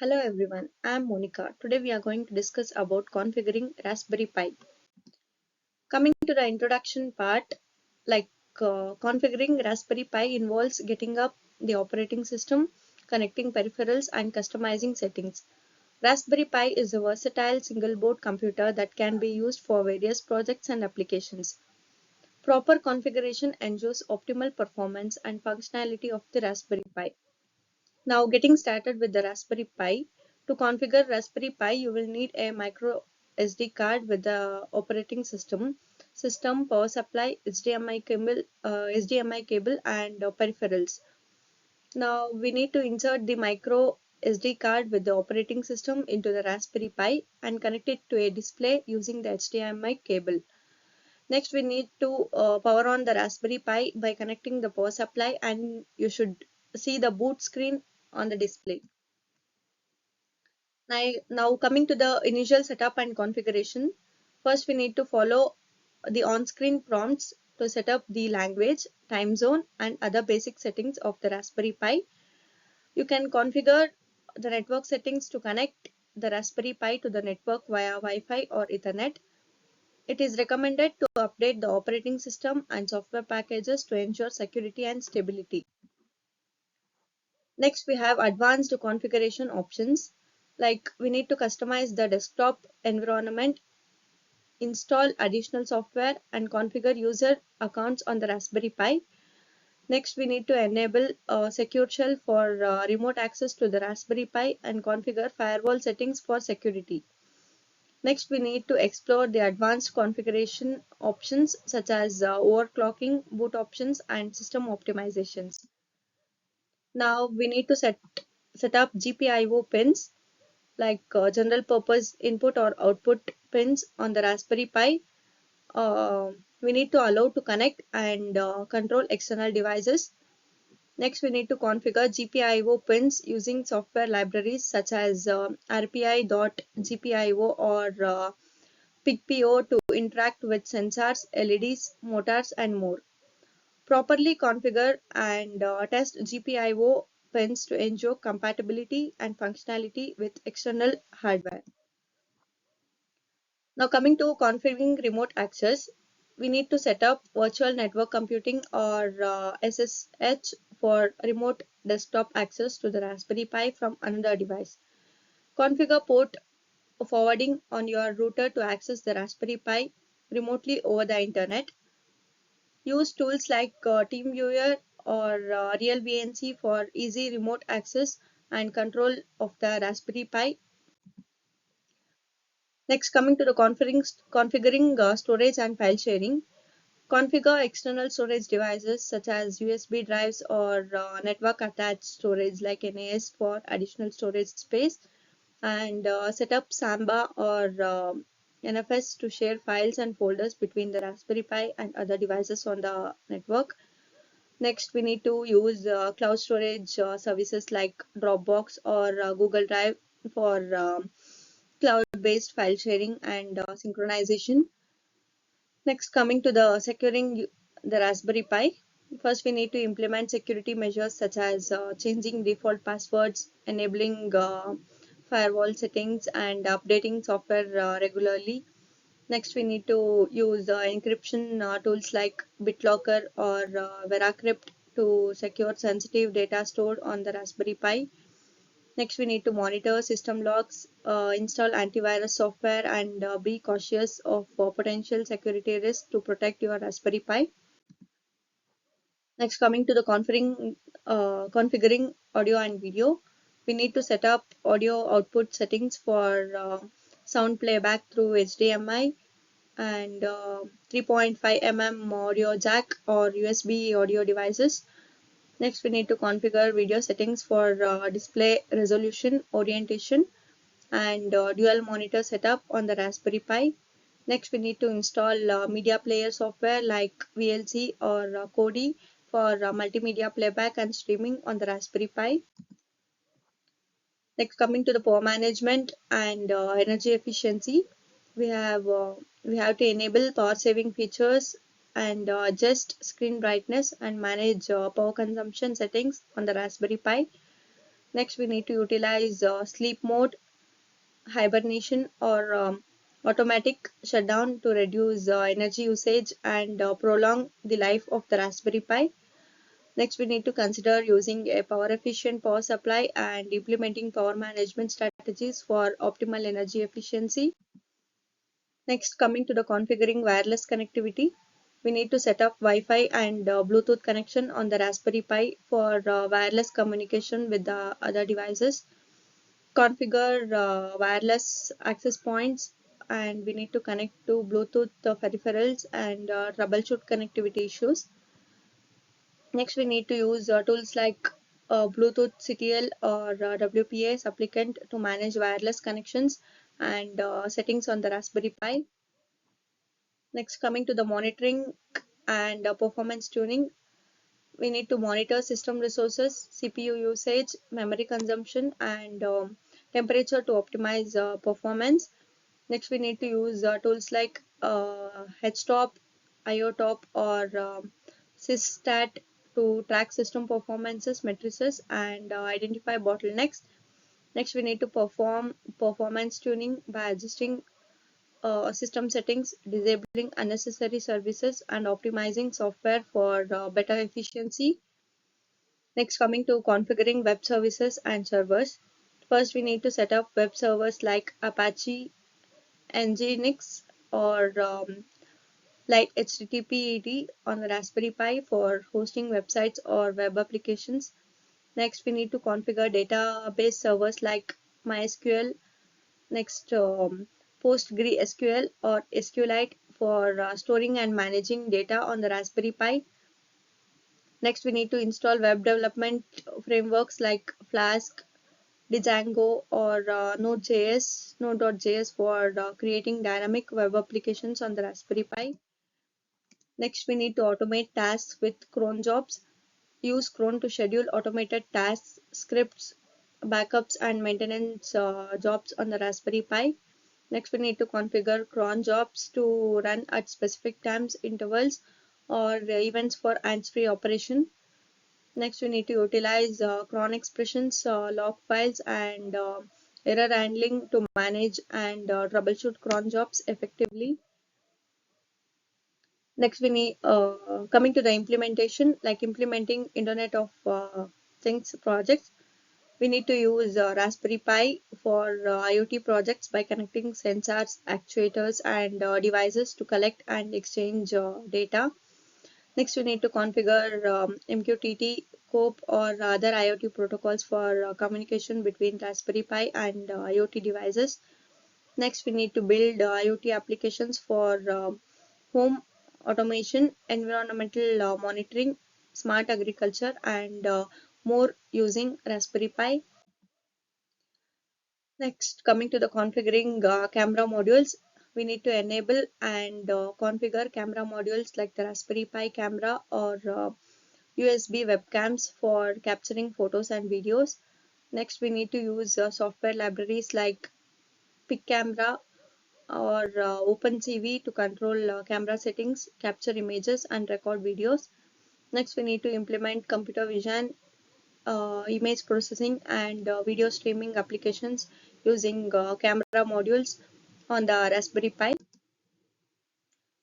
Hello everyone, I am Monica. Today we are going to discuss about configuring Raspberry Pi. Coming to the introduction part, like configuring Raspberry Pi involves getting up the operating system, connecting peripherals and customizing settings. Raspberry Pi is a versatile single board computer that can be used for various projects and applications. Proper configuration ensures optimal performance and functionality of the Raspberry Pi. Now getting started with the Raspberry Pi. To configure Raspberry Pi, you will need a micro SD card with the operating system, power supply, HDMI cable and peripherals. Now we need to insert the micro SD card with the operating system into the Raspberry Pi and connect it to a display using the HDMI cable. Next, we need to power on the Raspberry Pi by connecting the power supply, and you should see the boot screen on the display. Now coming to the initial setup and configuration. First, we need to follow the on-screen prompts to set up the language, time zone, and other basic settings of the Raspberry Pi. You can configure the network settings to connect the Raspberry Pi to the network via Wi-Fi or Ethernet. It is recommended to update the operating system and software packages to ensure security and stability. Next, we have advanced configuration options. Like we need to customize the desktop environment, install additional software, and configure user accounts on the Raspberry Pi. Next, we need to enable Secure Shell for remote access to the Raspberry Pi and configure firewall settings for security. Next, we need to explore the advanced configuration options such as overclocking, boot options, and system optimizations. Now, we need to set up GPIO pins like general purpose input or output pins on the Raspberry Pi. We need to allow to connect and control external devices. Next, we need to configure GPIO pins using software libraries such as RPI.GPIO or PIGPO to interact with sensors, LEDs, motors, and more. Properly configure and test GPIO pins to ensure compatibility and functionality with external hardware. Now coming to configuring remote access, we need to set up virtual network computing or SSH for remote desktop access to the Raspberry Pi from another device. Configure port forwarding on your router to access the Raspberry Pi remotely over the internet. Use tools like TeamViewer or RealVNC for easy remote access and control of the Raspberry Pi. Next, coming to the configuring storage and file sharing. Configure external storage devices such as USB drives or network attached storage like NAS for additional storage space, and set up Samba or NFS to share files and folders between the Raspberry Pi and other devices on the network. Next, we need to use cloud storage services like Dropbox or Google Drive for cloud-based file sharing and synchronization. Next, coming to the securing the Raspberry Pi. First, we need to implement security measures such as changing default passwords, enabling firewall settings, and updating software regularly. Next, we need to use encryption tools like BitLocker or Veracrypt to secure sensitive data stored on the Raspberry Pi. Next, we need to monitor system logs, install antivirus software, and be cautious of potential security risks to protect your Raspberry Pi. Next, coming to the configuring audio and video, we need to set up audio output settings for sound playback through HDMI and 3.5 mm audio jack or USB audio devices. Next, we need to configure video settings for display resolution, orientation, and dual monitor setup on the Raspberry Pi. Next, we need to install media player software like VLC or Kodi for multimedia playback and streaming on the Raspberry Pi. Next, coming to the power management and energy efficiency, we have to enable power saving features and adjust screen brightness and manage power consumption settings on the Raspberry Pi. Next, we need to utilize sleep mode, hibernation, or automatic shutdown to reduce energy usage and prolong the life of the Raspberry Pi. Next, we need to consider using a power efficient power supply and implementing power management strategies for optimal energy efficiency. Next, coming to the configuring wireless connectivity, we need to set up Wi-Fi and Bluetooth connection on the Raspberry Pi for wireless communication with the other devices. Configure wireless access points, and we need to connect to Bluetooth peripherals and troubleshoot connectivity issues. Next, we need to use tools like Bluetooth CTL or WPA supplicant to manage wireless connections and settings on the Raspberry Pi. Next, coming to the monitoring and performance tuning, we need to monitor system resources, CPU usage, memory consumption, and temperature to optimize performance. Next, we need to use tools like HTOP, IOTOP, or SysStat to track system performances, matrices, and identify bottlenecks. Next, we need to perform performance tuning by adjusting system settings, disabling unnecessary services, and optimizing software for better efficiency. Next, coming to configuring web services and servers. First, we need to set up web servers like Apache, Nginx, or like HTTP/ED on the Raspberry Pi for hosting websites or web applications. Next, we need to configure database servers like MySQL. Next, PostgreSQL or SQLite for storing and managing data on the Raspberry Pi. Next, we need to install web development frameworks like Flask, Django, or Node.js for creating dynamic web applications on the Raspberry Pi. Next, we need to automate tasks with cron jobs. Use cron to schedule automated tasks, scripts, backups, and maintenance jobs on the Raspberry Pi. Next, we need to configure cron jobs to run at specific times intervals or events for hands-free operation. Next, we need to utilize cron expressions, log files, and error handling to manage and troubleshoot cron jobs effectively. Next, we need coming to the implementation, like implementing Internet of Things projects. We need to use Raspberry Pi for IoT projects by connecting sensors, actuators, and devices to collect and exchange data. Next, we need to configure MQTT, COAP, or other IoT protocols for communication between Raspberry Pi and IoT devices. Next, we need to build IoT applications for home automation, environmental monitoring, smart agriculture, and more using Raspberry Pi. Next, coming to the configuring camera modules, we need to enable and configure camera modules like the Raspberry Pi camera or USB webcams for capturing photos and videos. Next, we need to use software libraries like PicCamera or OpenCV to control camera settings, capture images, and record videos. Next, we need to implement computer vision, image processing, and video streaming applications using camera modules on the Raspberry Pi.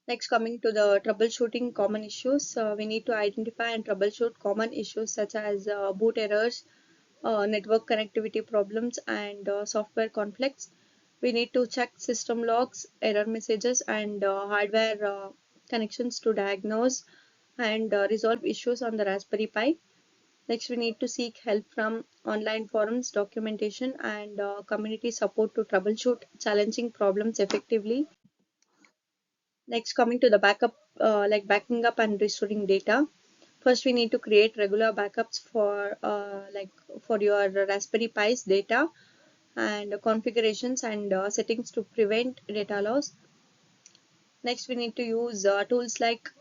Next, coming to the troubleshooting common issues, we need to identify and troubleshoot common issues such as boot errors, network connectivity problems, and software conflicts. We need to check system logs, error messages, and hardware connections to diagnose and resolve issues on the Raspberry Pi. Next, we need to seek help from online forums, documentation, and community support to troubleshoot challenging problems effectively. Next, coming to the backup, like backing up and restoring data. First, we need to create regular backups for for your Raspberry Pi's data and configurations and settings to prevent data loss. Next, we need to use tools like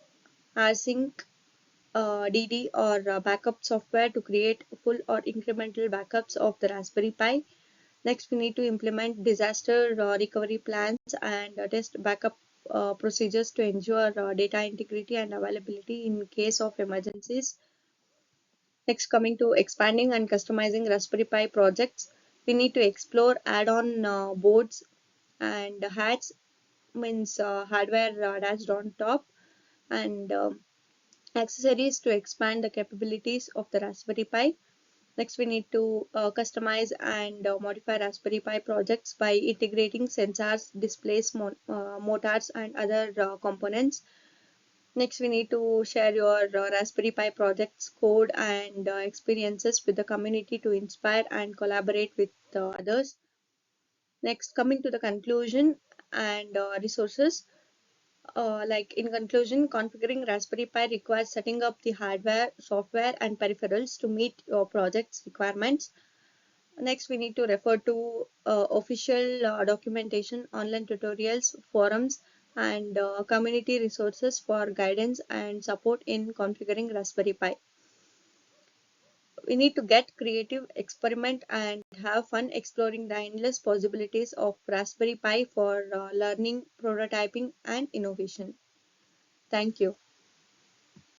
rsync, DD, or backup software to create full or incremental backups of the Raspberry Pi. Next, we need to implement disaster recovery plans and test backup procedures to ensure data integrity and availability in case of emergencies. Next, coming to expanding and customizing Raspberry Pi projects, we need to explore add-on boards and hats, means hardware attached on top, and accessories to expand the capabilities of the Raspberry Pi. Next, we need to customize and modify Raspberry Pi projects by integrating sensors, displays, motors, and other components. Next, we need to share your Raspberry Pi project's code and experiences with the community to inspire and collaborate with others. Next, coming to the conclusion and resources. Like in conclusion, configuring Raspberry Pi requires setting up the hardware, software, and peripherals to meet your project's requirements. Next, we need to refer to official documentation, online tutorials, forums, and community resources for guidance and support in configuring Raspberry Pi. We need to get creative, experiment, and have fun exploring the endless possibilities of Raspberry Pi for learning, prototyping, and innovation. Thank you.